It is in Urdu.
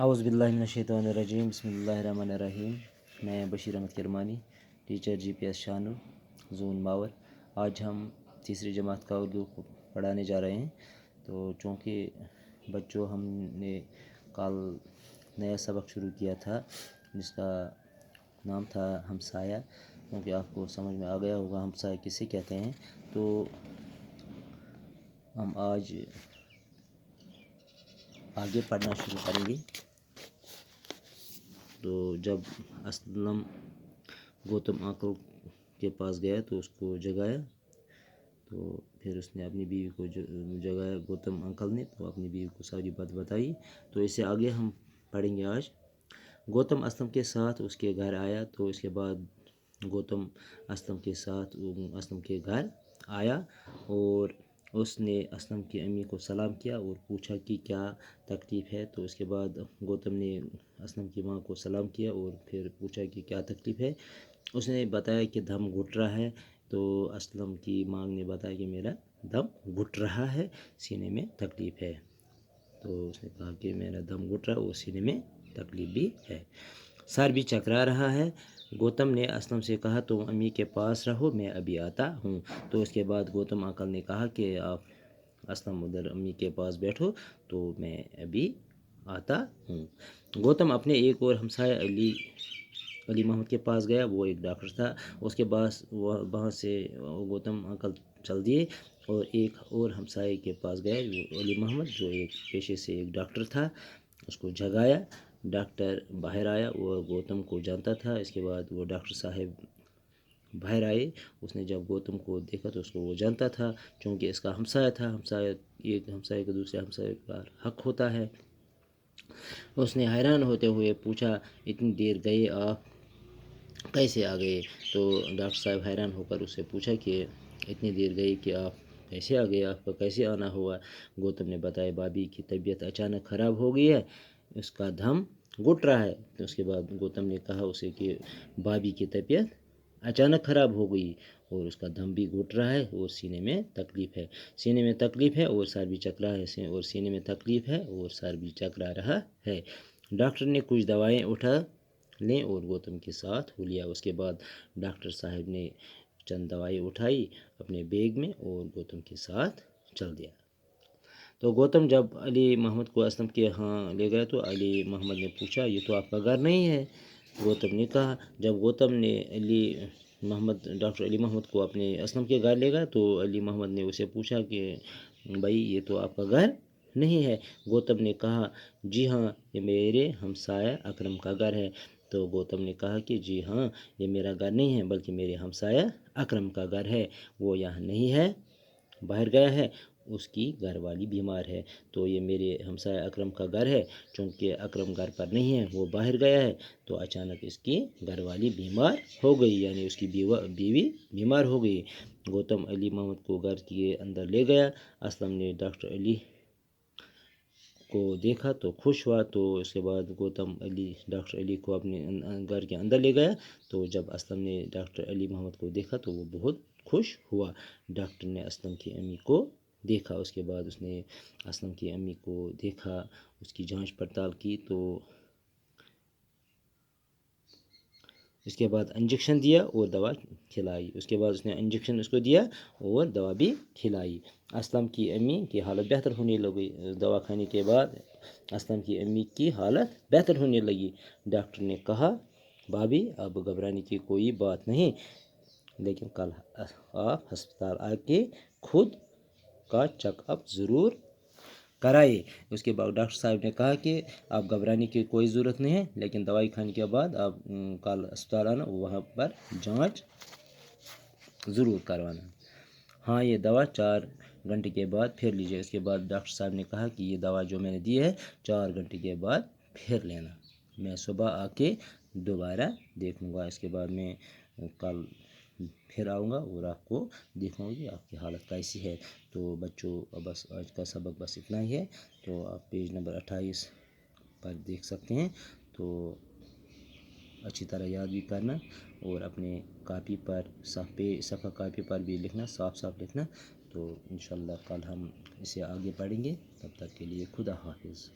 اعوذ باللہ من الشیطان الرجیم، بسم اللہ الرحمن الرحیم۔ میں بشیر احمد کرمانی، ٹیچر GPS شانو، زون ماور۔ آج ہم تیسری جماعت کا اردو پڑھانے جا رہے ہیں۔ تو چونکہ بچوں ہم نے کل نیا سبق شروع کیا تھا جس کا نام تھا ہمسایہ، کیونکہ آپ کو سمجھ میں آ گیا ہوگا ہمسایہ کسے کہتے ہیں۔ تو ہم آج آگے پڑھنا شروع کریں گے۔ تو جب اسلم گوتم انکل کے پاس گیا تو اس کو جگایا، تو پھر اس نے اپنی بیوی کو جگایا گوتم انکل نے، تو اپنی بیوی کو ساری بات بتائی۔ تو اس سے آگے ہم پڑھیں گے آج۔ گوتم اسلم کے ساتھ اس کے گھر آیا، تو اس کے بعد گوتم اسلم کے ساتھ اسلم کے گھر آیا اور اس نے اسلم کی امی کو سلام کیا اور پوچھا کہ کیا تکلیف ہے۔ تو اس کے بعد گوتم نے اسلم کی ماں کو سلام کیا اور پھر پوچھا کہ کیا تکلیف ہے۔ اس نے بتایا کہ دم گھٹ رہا ہے۔ تو اسلم کی ماں نے بتایا کہ میرا دم گھٹ رہا ہے، سینے میں تکلیف ہے۔ تو اس نے کہا کہ میرا دم گھٹ رہا ہے اور سینے میں تکلیف بھی ہے، سر بھی چکرا رہا ہے۔ گوتم نے اسلم سے کہا تم امی کے پاس رہو، میں ابھی آتا ہوں۔ تو اس کے بعد گوتم انکل نے کہا کہ آپ اسلم ادھر امی کے پاس بیٹھو، تو میں ابھی آتا ہوں۔ گوتم اپنے ایک اور ہمسایہ علی محمد کے پاس گیا، وہ ایک ڈاکٹر تھا۔ اس کے بعد وہاں سے گوتم انکل چل دیے اور ایک اور ہمسائے کے پاس گئے، وہ علی محمد جو ایک پیشے سے ایک ڈاکٹر تھا۔ اس کو جگایا، ڈاکٹر باہر آیا، وہ گوتم کو جانتا تھا۔ اس کے بعد وہ ڈاکٹر صاحب باہر آئے، اس نے جب گوتم کو دیکھا تو اس کو وہ جانتا تھا، چونکہ اس کا ہمسایہ تھا۔ ایک ہمسایہ کا دوسرے ہمسایہ کا حق ہوتا ہے۔ اس نے حیران ہوتے ہوئے پوچھا اتنی دیر گئے آپ کیسے آ گئے؟ تو ڈاکٹر صاحب حیران ہو کر اس سے پوچھا کہ اتنی دیر گئی کہ آپ کیسے آ گئے، آپ کا کیسے آنا ہوا؟ گوتم نے بتایا بابی کی طبیعت اچانک خراب ہو گئی ہے، اس کا دم گھٹ رہا ہے۔ تو اس کے بعد گوتم نے کہا اسے کہ بابی کی طبیعت اچانک خراب ہو گئی اور اس کا دم بھی گھٹ رہا ہے اور سینے میں تکلیف ہے، سینے میں تکلیف ہے اور سر بھی چکرا ہے، اور سینے میں تکلیف ہے اور سر بھی چکرا رہا ہے۔ ڈاکٹر نے کچھ دوائیں اٹھا لیں اور گوتم کے ساتھ ہو لیا۔ اس کے بعد ڈاکٹر صاحب نے چند دوائیں اٹھائی اپنے بیگ میں اور گوتم کے ساتھ چل دیا۔ تو گوتم جب علی محمد کو اسلم کے ہاں لے گیا تو علی محمد نے پوچھا یہ تو آپ کا گھر نہیں ہے؟ گوتم نے کہا، جب گوتم نے ڈاکٹر علی محمد کو اپنے اسلم کے گھر لے گیا تو علی محمد نے اسے پوچھا کہ بھائی یہ تو آپ کا گھر نہیں ہے؟ گوتم نے کہا جی ہاں، یہ میرے ہمسایہ اکرم کا گھر ہے۔ تو گوتم نے کہا کہ جی ہاں، یہ میرا گھر نہیں ہے بلکہ میرے ہمسایہ اکرم کا گھر ہے، وہ یہاں نہیں ہے، باہر گیا ہے، اس کی گھر والی بیمار ہے۔ تو یہ میرے ہمسایہ اکرم کا گھر ہے، چونکہ اکرم گھر پر نہیں ہے، وہ باہر گیا ہے، تو اچانک اس کی گھر والی بیمار ہو گئی، یعنی اس کی بیوی بیمار ہو گئی۔ گوتم علی محمد کو گھر کے اندر لے گیا۔ اسلم نے ڈاکٹر علی کو دیکھا تو خوش ہوا۔ تو اس کے بعد گوتم ڈاکٹر علی کو اپنے گھر کے اندر لے گیا۔ تو جب اسلم نے ڈاکٹر علی محمد کو دیکھا تو وہ بہت خوش ہوا۔ ڈاکٹر نے اسلم کی امی کو دیکھا، اس کے بعد اس نے اسلم کی امی کو دیکھا، اس کی جانچ پڑتال کی، تو اس کے بعد انجیکشن دیا اور دوا کھلائی۔ اس کے بعد اس نے انجیکشن اس کو دیا اور دوا بھی کھلائی۔ اسلم کی امی کی حالت بہتر ہونے لگی۔ دوا کھانے کے بعد اسلم کی امی کی حالت بہتر ہونے لگی۔ ڈاکٹر نے کہا بھابی اب گھبرانے کی کوئی بات نہیں، لیکن کل آپ ہسپتال آ کے خود کا چیک اپ ضرور کرائے۔ اس کے بعد ڈاکٹر صاحب نے کہا کہ آپ گھبرانے کی کوئی ضرورت نہیں ہے، لیکن دوائی کھانے کے بعد آپ کل اسپتال آنا، وہاں پر جانچ ضرور کروانا۔ ہاں، یہ دوا 4 گھنٹے کے بعد پھر لیجیے۔ اس کے بعد ڈاکٹر صاحب نے کہا کہ یہ دوا جو میں نے دی ہے 4 گھنٹے کے بعد پھر لینا، میں صبح آ کے دوبارہ دیکھوں گا۔ اس کے بعد میں کل پھر آؤں گا اور آپ کو دیکھوں گی آپ کی حالت کیسی ہے۔ تو بچوں بس آج کا سبق بس اتنا ہی ہے۔ تو آپ پیج نمبر 28 پر دیکھ سکتے ہیں، تو اچھی طرح یاد بھی کرنا اور اپنے کاپی پر صفحہ کاپی پر بھی لکھنا، صاف صاف لکھنا۔ تو انشاءاللہ کل ہم اسے آگے پڑھیں گے، تب تک کے لیے خدا حافظ۔